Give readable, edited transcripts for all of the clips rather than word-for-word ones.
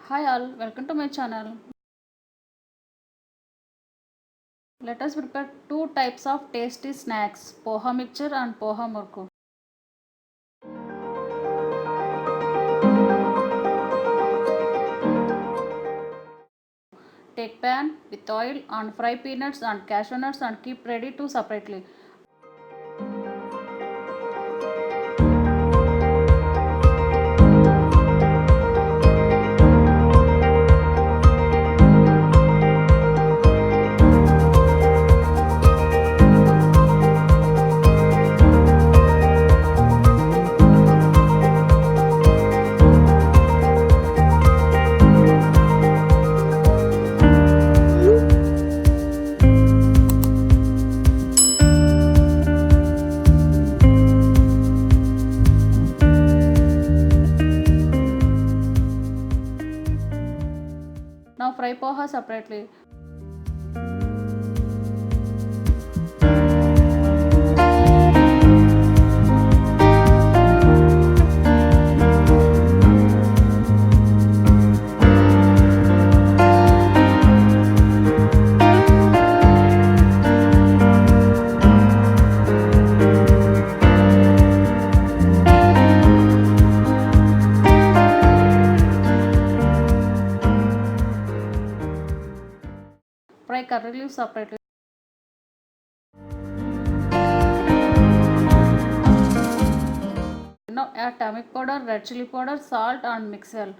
Hi all, welcome to my channel. Let us prepare two types of tasty snacks, poha mixture and poha murku. Take pan with oil and fry peanuts and cashew nuts and keep ready to separately. Now fry poha separately. Fry curry leaves separately. Now add turmeric powder, red chili powder, salt and mix well.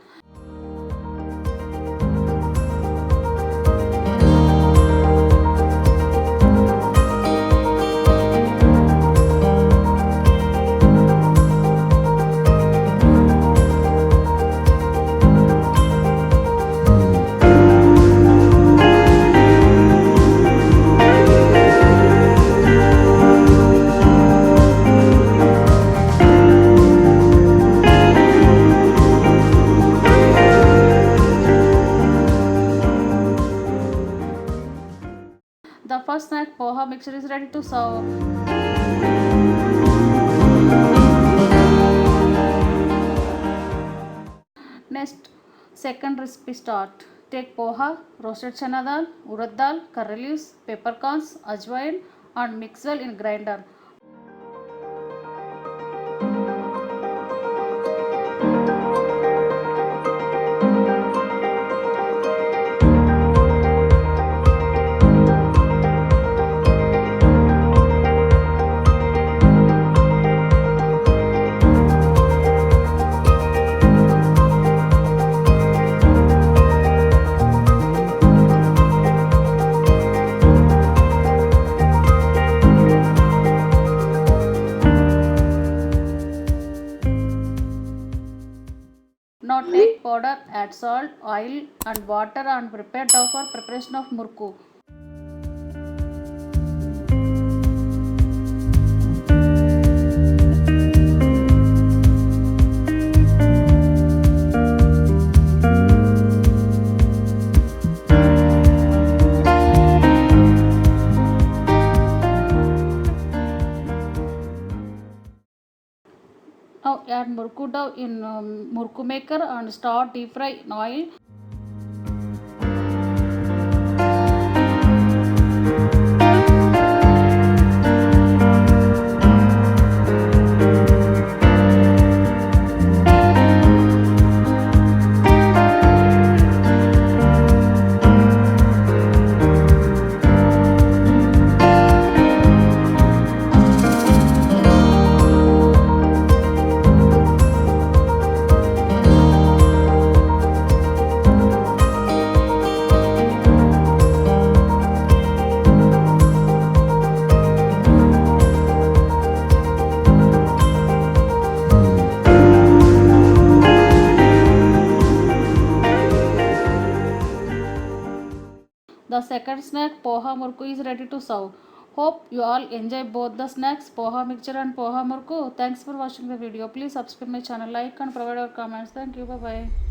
The first snack poha mixture is ready to serve. Next, second recipe start. Take poha, roasted chana dal, urad dal, curry leaves, peppercorns, ajwain and mix well in grinder. Now take powder, add salt, oil and water and prepare dough for preparation of murku. Now add murku dough in murku maker and start deep fry in oil. The second snack poha murku is ready to serve. Hope you all enjoy both the snacks poha mixture and poha murku. Thanks for watching the video. Please subscribe my channel, like and provide your comments. Thank you. Bye bye.